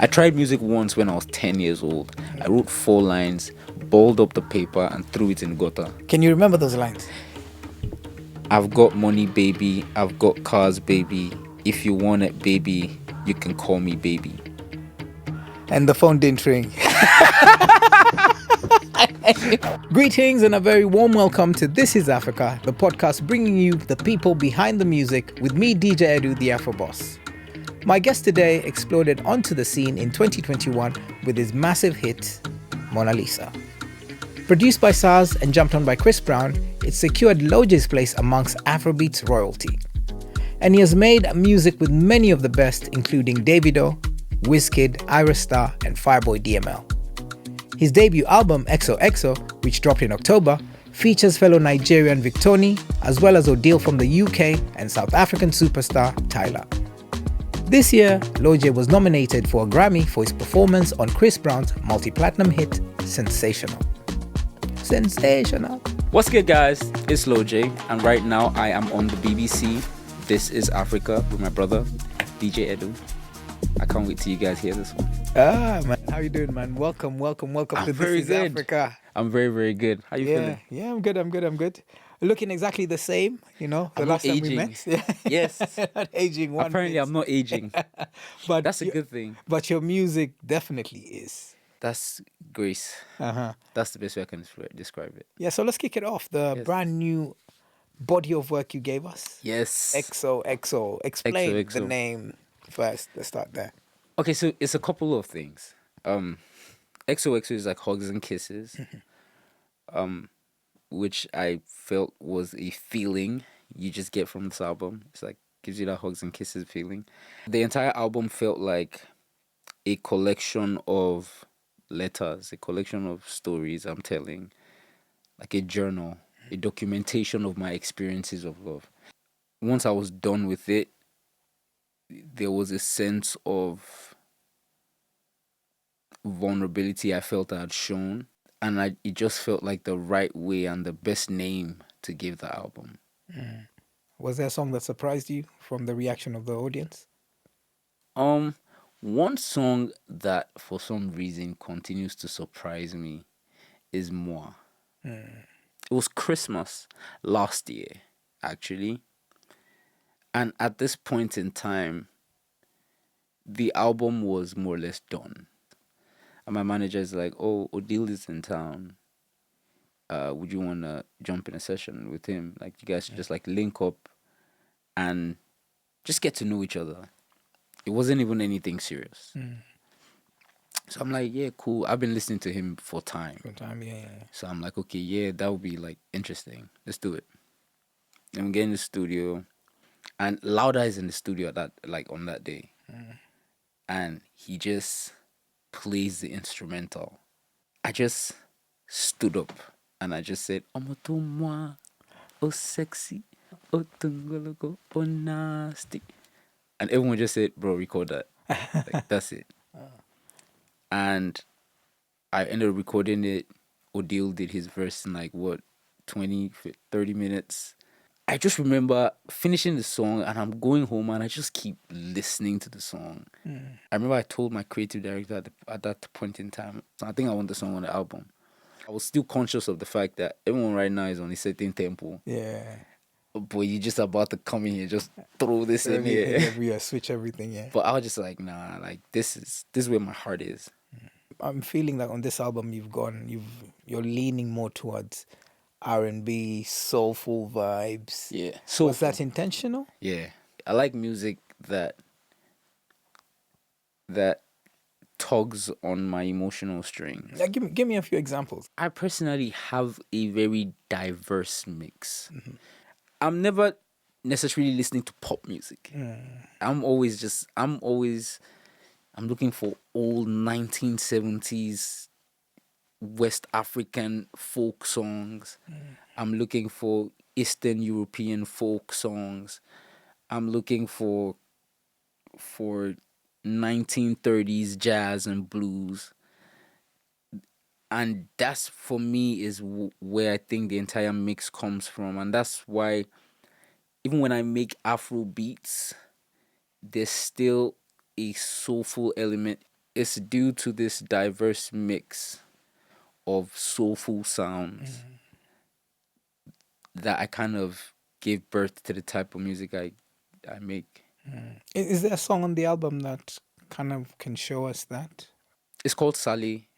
I tried music once when I was 10 years old. I wrote 4 lines, balled up the paper, and threw it in gutter. Can you remember those lines? I've got money, baby. I've got cars, baby. If you want it, baby, you can call me baby. And the phone didn't ring. Greetings and a very warm welcome to This is Africa, the podcast bringing you the people behind the music with me, DJ Edu, the Afro Boss. My guest today exploded onto the scene in 2021 with his massive hit, Mona Lisa. Produced by SARS and jumped on by Chris Brown, it secured Loje's place amongst Afrobeats royalty. And he has made music with many of the best, including Davido, Wizkid, Ira Star, and Fireboy DML. His debut album, XOXO, which dropped in October, features fellow Nigerian Victoni, as well as Odile from the UK and South African superstar Tyla. This year, Loje was nominated for a Grammy for his performance on Chris Brown's multi-platinum hit, Sensational. Sensational. What's good, guys? It's Loje, and right now I am on the BBC. This is Africa with my brother, DJ Edu. I can't wait till you guys hear this one. Man, how you doing, man? Welcome to very This is good. Africa. I'm very, very good. How you feeling? Yeah, I'm good. Looking exactly the same, the I'm last not time we aging. met. Yes. Not aging one Apparently, bit. I'm not aging. But That's a good thing. But your music definitely is. That's grace. Uh-huh. That's the best way I can describe it. Yeah, so let's kick it off. The Yes. brand new body of work you gave us. Yes. XOXO. Explain the XOXO. name first. Let's start there. Okay, so it's a couple of things. XOXO is like hugs and kisses, which I felt was a feeling you just get from this album. It's like gives you that hugs and kisses feeling. The entire album felt like a collection of letters, a collection of stories I'm telling, like a journal, a documentation of my experiences of love. Once I was done with it, there was a sense of vulnerability I felt I had shown, and it just felt like the right way and the best name to give the album. Was there a song that surprised you from the reaction of the audience? One song that for some reason continues to surprise me is Moi. It was Christmas last year, actually, and at this point in time, the album was more or less done. And my manager is like, "Oh, Odile is in town. Would you want to jump in a session with him? Like, you guys should just like link up and just get to know each other." It wasn't even anything serious. So I'm like, "Yeah, cool. I've been listening to him for time." Good time, yeah. So I'm like, "Okay, yeah, that would be like interesting. Let's do it." And we get in the studio, and Lauda is in the studio on that day, and he just plays the instrumental. I just stood up and I just said, "Omo to moi, oh sexy, oh tungologo, oh nasty," and everyone just said, "Bro, record that." Like, that's it. And I ended up recording it. Odile did his verse in like what, 20, 30 minutes. I just remember finishing the song and I'm going home and I just keep listening to the song. I remember I told my creative director at that point in time, I think I want the song on the album. I was still conscious of the fact that everyone right now is on a certain tempo, Yeah. but you're just about to come in here, just throw this in here. Yeah, switch everything, yeah. But I was just like, nah, like this is where my heart is. I'm feeling like on this album you're leaning more towards R&B, soulful vibes. Yeah. So was that intentional? Yeah. I like music that tugs on my emotional strings. Like, give me a few examples. I personally have a very diverse mix. I'm never necessarily listening to pop music. I'm looking for old 1970s West African folk songs. I'm looking for Eastern European folk songs. I'm looking for 1930s jazz and blues. And that's for me is where I think the entire mix comes from, and that's why even when I make Afro beats, there's still a soulful element. it's due to this diverse mix of soulful sounds that I kind of gave birth to the type of music I make. Is there a song on the album that kind of can show us that? It's called Sally.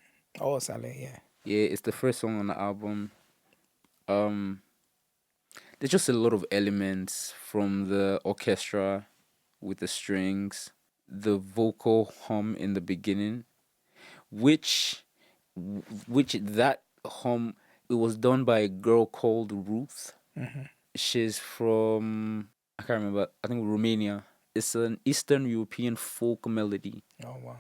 Oh, Saleh, yeah. Yeah, it's the first song on the album. There's just a lot of elements from the orchestra with the strings, the vocal hum in the beginning, which that hum, it was done by a girl called Ruth. She's from, I can't remember, I think Romania. It's an Eastern European folk melody, Oh, wow.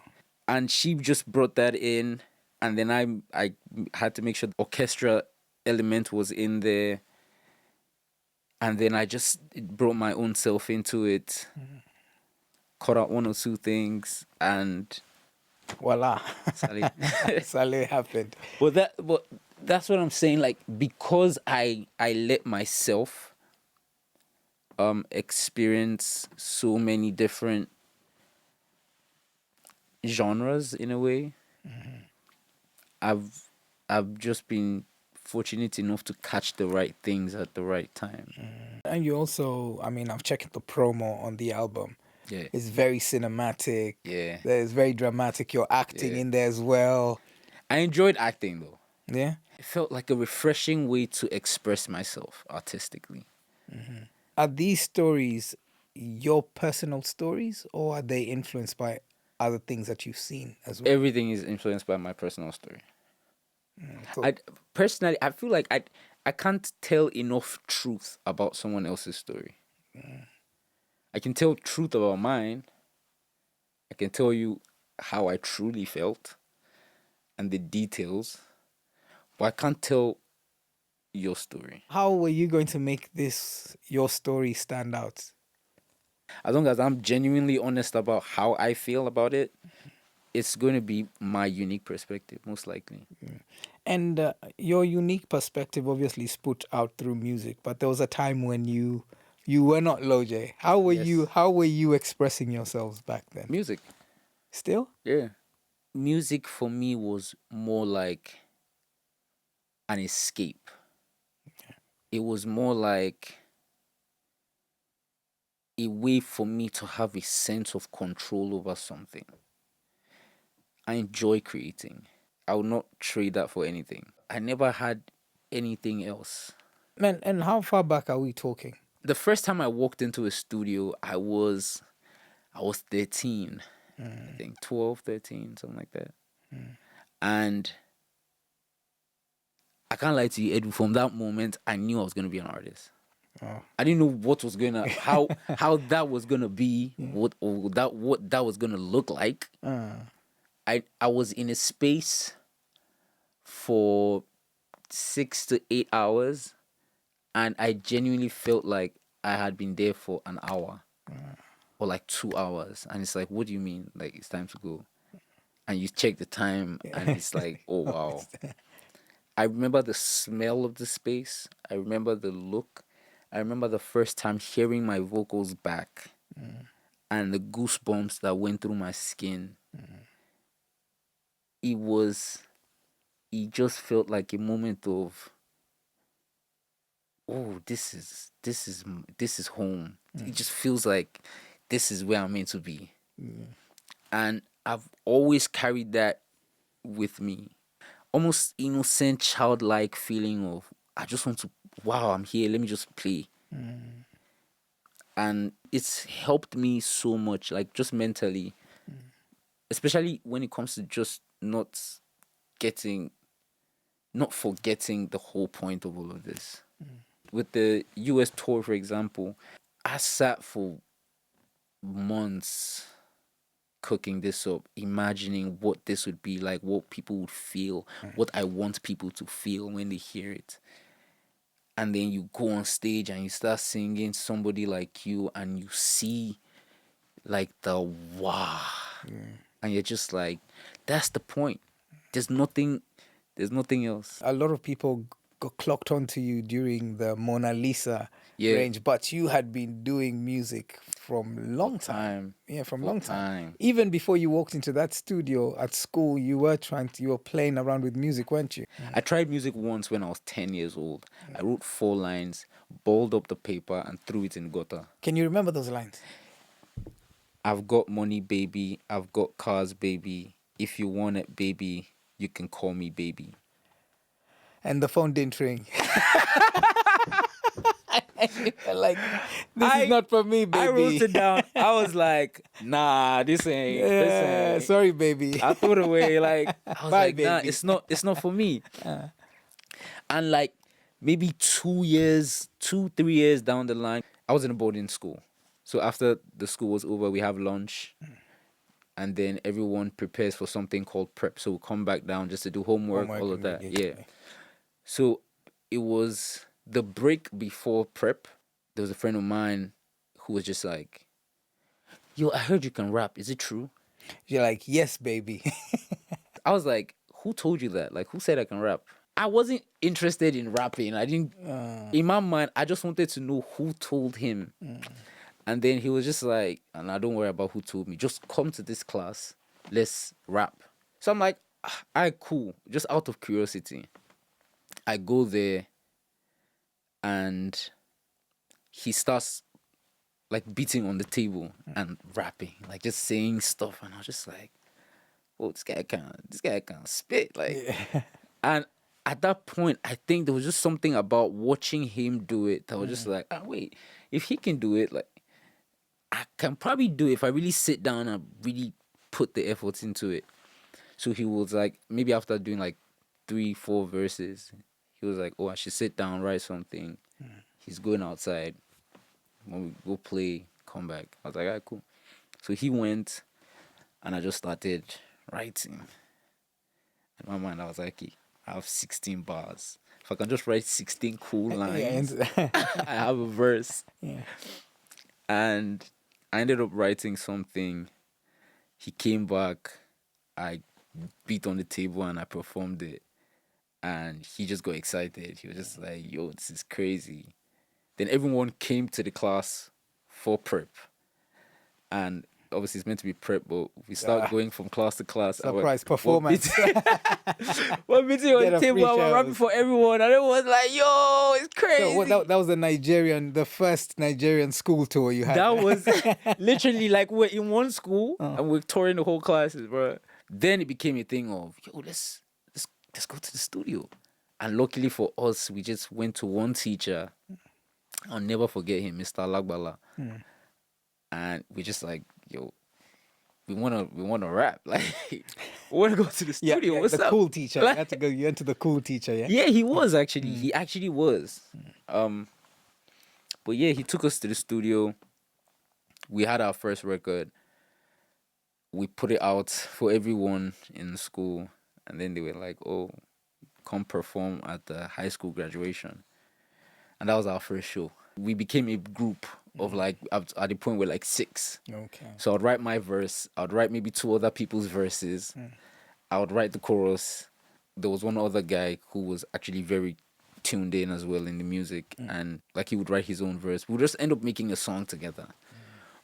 and she just brought that in, and then I had to make sure the orchestra element was in there, and then I just brought my own self into it, cut out one or two things, and Voila. Sally. Saleh happened. But that's what I'm saying. Like, because I let myself experience so many different genres in a way. I've just been fortunate enough to catch the right things at the right time. And you also, I mean, I've checked the promo on the album. Yeah. It's very cinematic. Yeah. There's very dramatic. You're acting Yeah. in there as well. I enjoyed acting though. Yeah. It felt like a refreshing way to express myself artistically. Are these stories your personal stories, or are they influenced by other things that you've seen as well? Everything is influenced by my personal story. So- I personally, I feel like I can't tell enough truth about someone else's story. I can tell truth about mine. I can tell you how I truly felt and the details, but I can't tell your story. How were you going to make this your story stand out? As long as I'm genuinely honest about how I feel about it, it's going to be my unique perspective, most likely. And your unique perspective obviously is put out through music, but there was a time when you were not Loj. How were Yes. you expressing yourselves back then? Music, Still? yeah. Music for me was more like an escape. It was more like a way for me to have a sense of control over something. I enjoy creating. I would not trade that for anything. I never had anything else. Man, and how far back are we talking? The first time I walked into a studio, I was 13. I think 12, 13, something like that. And I can't lie to you, Edu, from that moment I knew I was gonna be an artist. Oh. I didn't know what was gonna how that was gonna be, what that was gonna look like. I was in a space for 6 to 8 hours, and I genuinely felt like I had been there for an hour or like 2 hours. And it's like, what do you mean? Like, it's time to go. And you check the time, and it's like, oh wow. I remember the smell of the space. I remember the look. I remember the first time hearing my vocals back and the goosebumps that went through my skin. It just felt like a moment of, oh, this is home. It just feels like this is where I'm meant to be. And I've always carried that with me. Almost innocent, childlike feeling of, I just want to, wow, I'm here, let me just play. And it's helped me so much, like just mentally, especially when it comes to just not forgetting the whole point of all of this. With the US tour, for example, I sat for months cooking this up, imagining what this would be like, what people would feel, what I want people to feel when they hear it. And then you go on stage and you start singing Somebody Like You, and you see like the wow. And you're just like, that's the point. There's nothing else. A lot of people got clocked onto you during the Mona Lisa Yeah. range, but you had been doing music from long time. Yeah, from For long time. time. Even before you walked into that studio at school, you were playing around with music, weren't you? I tried music once when I was 10 years old. I wrote 4 lines, balled up the paper, and threw it in the gutter. Can you remember those lines? I've got money, baby. I've got cars, baby. If you want it, baby, you can call me baby. And the phone didn't ring. Like, this is not for me, baby. I wrote it down. I was like, nah, this ain't. This Yeah, ain't. sorry, baby. I threw it away. Like, I was Bye, like, nah, baby. it's not for me. And like maybe 3 years down the line, I was in a boarding school. So after the school was over, we have lunch. And then everyone prepares for something called prep. So we'll come back down just to do homework all of and that. engagement. Yeah. So it was the break before prep. There was a friend of mine who was just like, yo, I heard you can rap. Is it true? You're like, yes, baby. I was like, who told you that? Like, who said I can rap? I wasn't interested in rapping. I didn't, in my mind, I just wanted to know who told him. And then he was just like, and I don't worry about who told me. Just come to this class. Let's rap. So I'm like, all right, cool. Just out of curiosity. I go there and he starts like beating on the table and rapping, like just saying stuff. And I was just like, oh, this guy can't spit. Like, and at that point, I think there was just something about watching him do it that was just like, wait, if he can do it, like, I can probably do it if I really sit down and really put the effort into it. So he was like, maybe after doing like 3-4 verses, he was like, oh, I should sit down, write something. He's going outside. When we go play, come back. I was like, all right, cool. So he went, and I just started writing. In my mind, I was like, I have 16 bars. If I can just write 16 cool lines, I have a verse. Yeah. And I ended up writing something. He came back. I beat on the table and I performed it. And he just got excited. He was just like, yo, this is crazy. Then everyone came to the class for prep. And obviously it's meant to be prep, but we start going from class to class. Surprise performance. We're meeting on Get the a table free and we're shows. rapping for everyone. And everyone was like, yo, it's crazy. So that was the first Nigerian school tour you had. That was literally like we're in one school and we're touring the whole classes, bro. Then it became a thing of, yo, let's go to the studio. And luckily for us, we just went to one teacher. I'll never forget him, Mr. Lagbala. And we just like, yo, we wanna rap. Like, we wanna go to the studio. What's the up? cool teacher. Like, You had to go. You went to the cool teacher, yeah. yeah, he was actually. He actually was. But yeah, he took us to the studio. We had our first record. We put it out for everyone in the school, and then they were like, "Oh, come perform at the high school graduation." And that was our first show. We became a group of like at the point we're like 6. Okay. So I'd write my verse. I'd write maybe 2 other people's verses. I would write the chorus. There was one other guy who was actually very tuned in as well in the music, and like he would write his own verse. We'd just end up making a song together.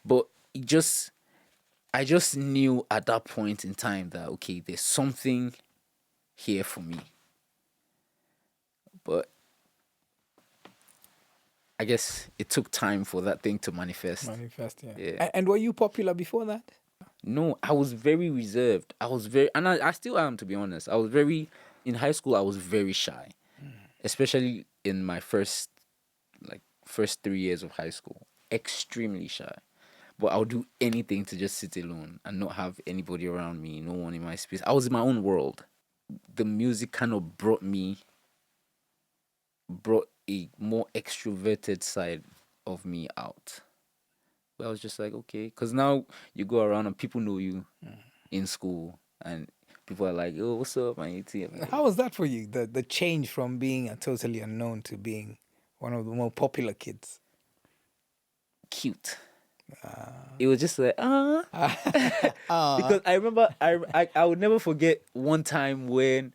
But I just knew at that point in time that okay, there's something here for me. But I guess it took time for that thing to manifest. Yeah. Yeah. And were you popular before that? No, I was very reserved. And I still am, to be honest. In high school, I was very shy, especially in my first 3 years of high school. Extremely shy. But I would do anything to just sit alone and not have anybody around me, no one in my space. I was in my own world. The music kind of brought a more extroverted side of me out. But I was just like, okay, because now you go around and people know you in school, and people are like, "Oh, what's up, man?" How was that for you? The change from being a totally unknown to being one of the more popular kids. Cute. It was just like because I remember I would never forget one time when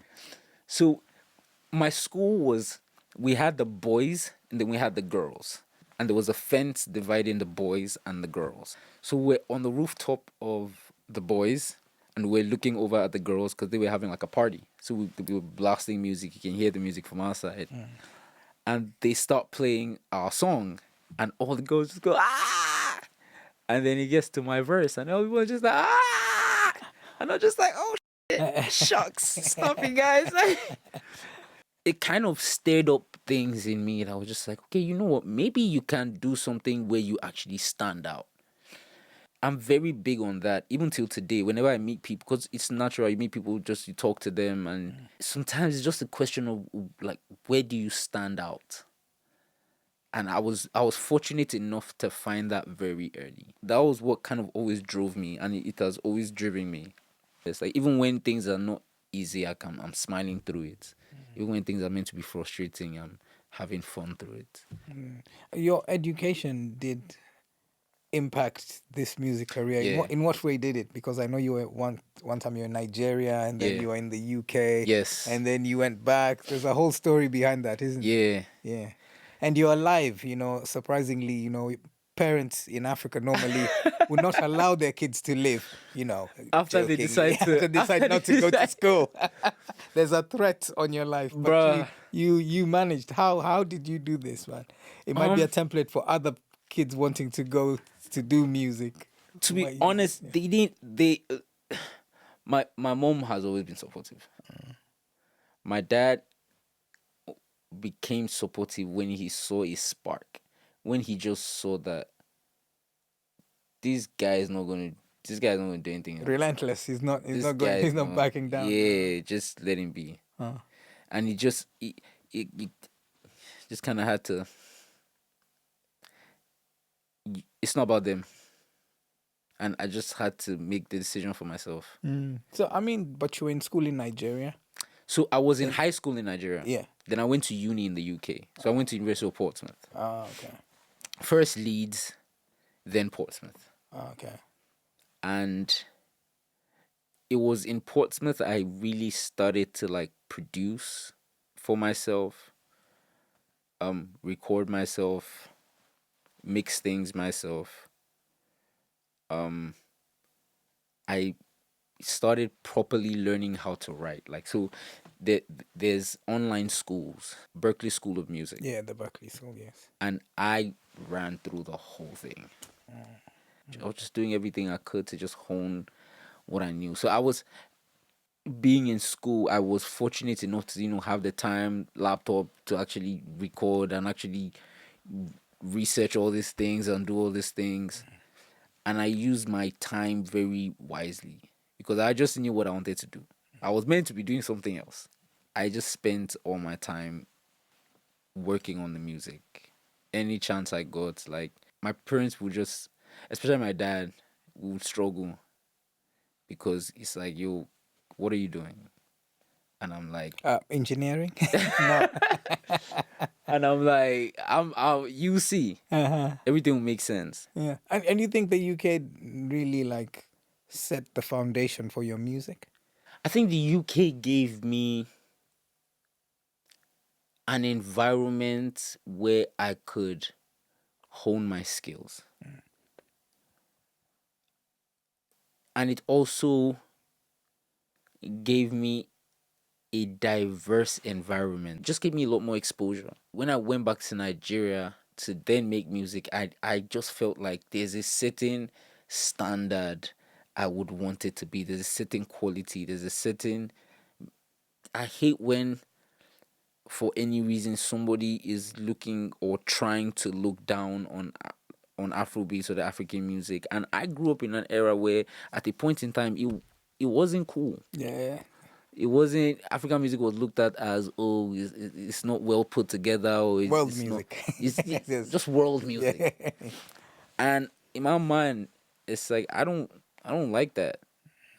my school was we had the boys and then we had the girls. And there was a fence dividing the boys and the girls. So we're on the rooftop of the boys and we're looking over at the girls because they were having like a party. So we were blasting music. You can hear the music from outside. And they start playing our song and all the girls just go, ah! And then it gets to my verse and everyone's just like, ah! And I'm just like, oh, shit, shucks, stop it, guys. It kind of stirred up things in me and I was just like, okay, you know what? Maybe you can do something where you actually stand out. I'm very big on that, even till today. Whenever I meet people, because it's natural, you meet people, just you talk to them, and sometimes it's just a question of like, where do you stand out? And I was fortunate enough to find that very early. That was what kind of always drove me, and it has always driven me. It's like even when things are not easy, I'm smiling through it. Even when things are meant to be frustrating, I'm having fun through it. Your education did impact this music career. Yeah. In what way did it? Because I know you were one time you were in Nigeria and then Yeah. you were in the UK. Yes. And then you went back. There's a whole story behind that, isn't Yeah. Yeah. And you're alive, surprisingly, parents in Africa normally would not allow their kids to live, After they jokingly, decide to- after they decide after not they to go to decide- school. There's a threat on your life. But Bruh. you managed. How did you do this, man? It might be a template for other kids wanting to go to do music. To be Why you- honest, they didn't. My mom has always been supportive. My dad became supportive when he saw a spark, when he just saw that this guy is not gonna do anything else. Relentless. He's not This going guy he's is not backing down. Yeah, just let him be. And he just just kind of had to. It's not about them, and I just had to make the decision for myself. So but you were in school in Nigeria. So I was in high school in Nigeria. Yeah. Then I went to uni in the UK. So I went to University of Portsmouth. Oh, okay. First Leeds, then Portsmouth. Oh, okay. And it was in Portsmouth I really started to like produce for myself, record myself, mix things myself. I started properly learning how to write. Like, so there's online schools, Berkeley School of Music, Yeah, the Berkeley School, yes. and I ran through the whole thing. I was just doing everything I could to just hone what I knew. So I was being in school, I was fortunate enough to, have the time, laptop to actually record and actually research all these things and do all these things. And I used my time very wisely because I just knew what I wanted to do. I was meant to be doing something else. I just spent all my time working on the music. Any chance I got, like, my parents would just, especially my dad, would struggle because it's like, yo, what are you doing? And I'm like, Engineering? No. and I'm like, you see, everything will make sense. Yeah. And you think the UK really like set the foundation for your music? I think the UK gave me an environment where I could hone my skills. And it also gave me a diverse environment. Just gave me a lot more exposure. When I went back to Nigeria to then make music, I just felt like there's a certain standard I would want it to be. There's a certain quality. There's a certain. I hate when, for any reason, somebody is looking or trying to look down on Afrobeats or the African music. And I grew up in an era where, at a point in time, it wasn't cool. Yeah. It wasn't. African music was looked at as, it's not well put together, or World it's music. Not, it's Yes. just world music. Yeah. And in my mind, it's like I don't like that.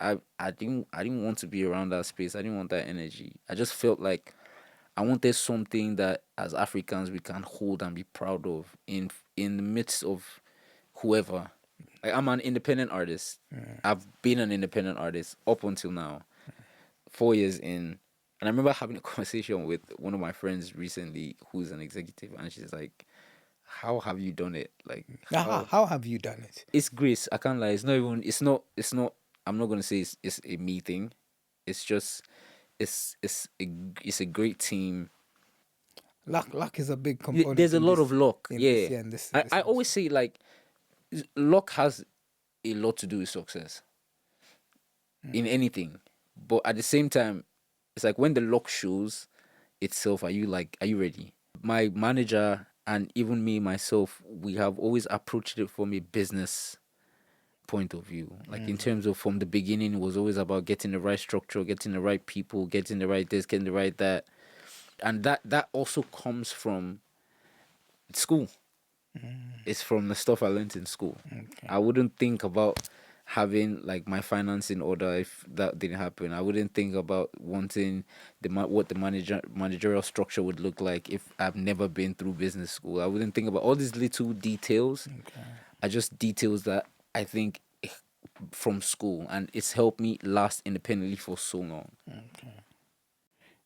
I didn't want to be around that space. I didn't want that energy. I just felt like I wanted something that as Africans we can hold and be proud of in the midst of whoever. Like, I'm an independent artist. I've been an independent artist up until now. 4 years in, And I remember having a conversation with one of my friends recently who's an executive, and she's like, how have you done it? Like, How have you done it? it's grace. I can't lie. It's not even. It's not. I'm not gonna say it's a me thing. It's just. It's a great team. Luck is a big component. There's a in lot this- of luck. in Yeah. this, in this, I this always say like, luck has a lot to do with success in anything, but at the same time, it's like when the luck shows itself, are you ready? My manager and even me myself, we have always approached it from a business point of view. Like in terms of from the beginning, it was always about getting the right structure, getting the right people, getting the right this, getting the right that, and that also comes from school. It's from the stuff I learned in school. I wouldn't think about having like my finance in order if that didn't happen. I wouldn't think about wanting what the managerial structure would look like if I've never been through business school. I wouldn't think about all these little details. Are just details that I think from school, and it's helped me last independently for so long.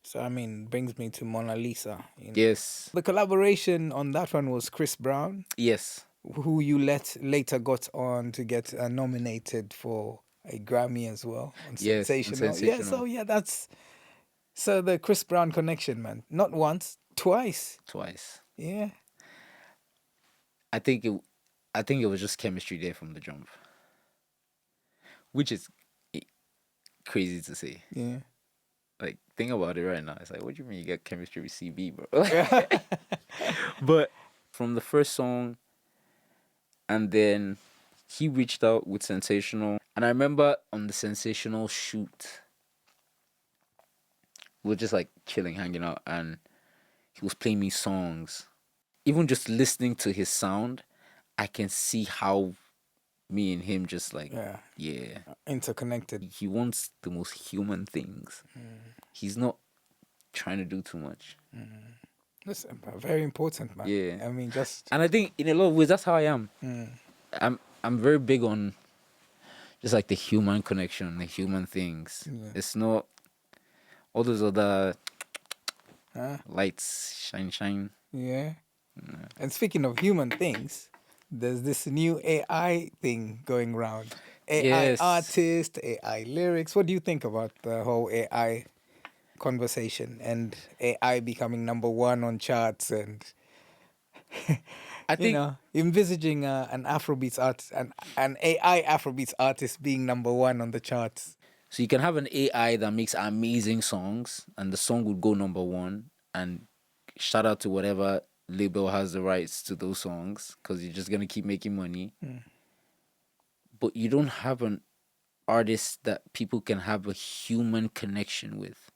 So I mean, brings me to Mona Lisa. Yes. The collaboration on that one was Chris Brown, Yes. who you later got on to get nominated for a Grammy as well. On Yes, on Sensational. Yeah, Sensational. so yeah, that's so the Chris Brown connection, man. Not once, twice. Twice. Yeah. I think it was just chemistry there from the jump, which is crazy to say. Yeah. Like, think about it right now. It's like, what do you mean you get chemistry with CB, bro? But from the first song, and then he reached out with Sensational, and I remember on the Sensational shoot, we were just like chilling, hanging out, and he was playing me songs. Even just listening to his sound, I can see how me and him just like, yeah. Interconnected. He wants the most human things. He's not trying to do too much. That's very important, man. Yeah. I mean, just And I think in a lot of ways that's how I am. I'm very big on just like the human connection, the human things. Yeah. It's not all those other lights, shine. yeah. And speaking of human things, there's this new AI thing going around. AI Yes. artist, AI lyrics. What do you think about the whole AI conversation and AI becoming number one on charts and I think envisaging an Afrobeats artist, an AI Afrobeats artist being number one on the charts? so. You can have an AI that makes amazing songs, and the song would go number one. And shout out to whatever label has the rights to those songs, because you're just gonna keep making money. But you don't have an artist that people can have a human connection with.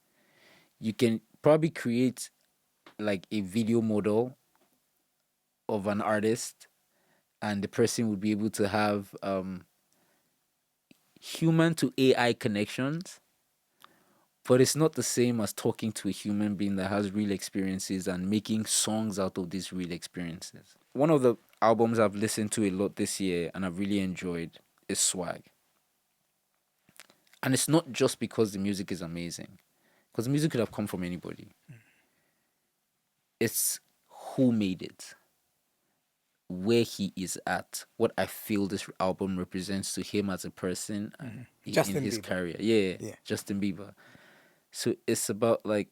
You can probably create like a video model of an artist, and the person would be able to have human to AI connections, but it's not the same as talking to a human being that has real experiences and making songs out of these real experiences. One of the albums I've listened to a lot this year and I've really enjoyed is Swag. And it's not just because the music is amazing, because the music could have come from anybody. It's who made it, where he is at, what I feel this album represents to him as a person in Justin his Bieber. career. Yeah, Justin Bieber. So it's about like,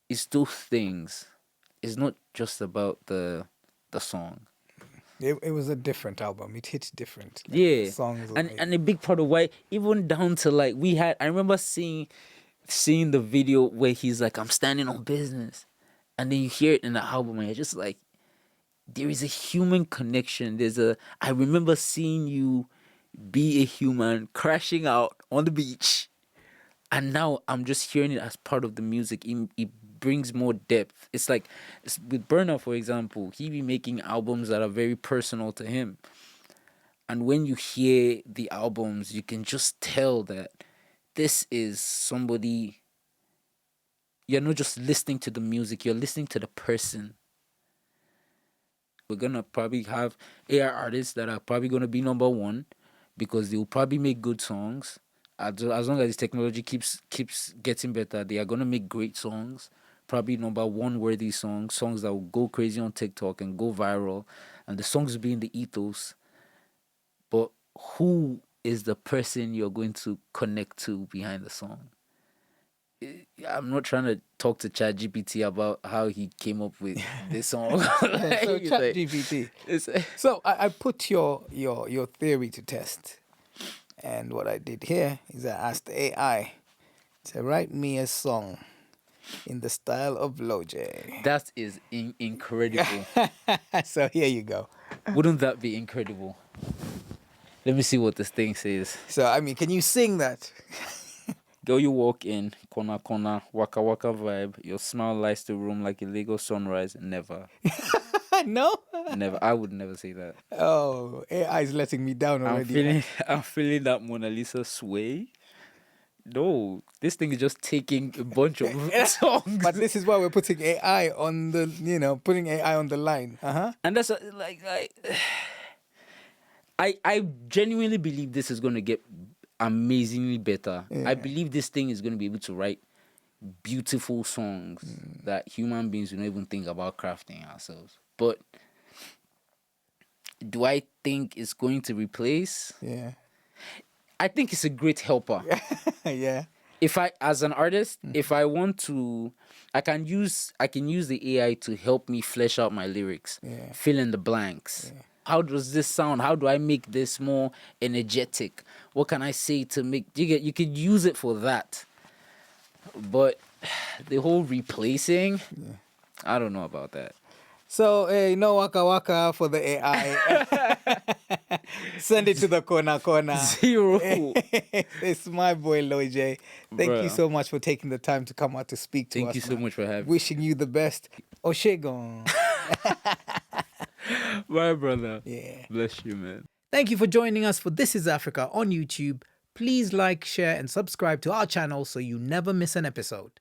it's those things. It's not just about the song. It was a different album. It hit different. Like, Yeah, the songs and a big part of why, even down to like, I remember seeing the video where he's like, I'm standing on business, and then you hear it in the album and you're just like, there is a human connection. I remember seeing you be a human crashing out on the beach, and now I'm just hearing it as part of the music. It brings more depth. It's like with Burna, for example, he be making albums that are very personal to him, and when you hear the albums, you can just tell that this is somebody. You're not just listening to the music, you're listening to the person. We're gonna probably have AI artists that are probably gonna be number one because they'll probably make good songs as long as this technology keeps getting better, they are gonna make great songs. Probably number one worthy songs that will go crazy on TikTok and go viral, and the songs will be in the ethos. But who is the person you're going to connect to behind the song? I'm not trying to talk to ChatGPT about how he came up with this song. So Like, ChatGPT. So I put your theory to test, and what I did here is I asked AI to write me a song in the style of Loj. that is incredible. So here you go. Wouldn't that be incredible? Let me see what this thing says. So I mean, can you sing that? Girl, you walk in, corner, corner, waka waka vibe. Your smile lights the room like a Lagos sunrise. Never, No. never. I would never say that. Oh, AI is letting me down already. I'm feeling that Mona Lisa sway. No, this thing is just taking a bunch of songs. But this is why we're putting AI on the, putting AI on the line. And that's like I genuinely believe this is going to get amazingly better. Yeah. I believe this thing is going to be able to write beautiful songs that human beings will not even think about crafting ourselves. But do I think it's going to replace? Yeah. I think it's a great helper. Yeah. If I, as an artist, if I want to, I can use the AI to help me flesh out my lyrics, Yeah. fill in the blanks. Yeah. How does this sound? How do I make this more energetic? What can I say to make you could use it for that. But the whole replacing, I don't know about that. So, no waka waka for the AI. Send it to the corner. Zero. It's my boy Loj. Thank you Bruh. so much for taking the time to come out to speak to us. Thank you so man. much for having me. Wishing you the best. Oshegon. My brother. Yeah. Bless you, man. Thank you for joining us for This is Africa on YouTube. Please like, share, and subscribe to our channel so you never miss an episode.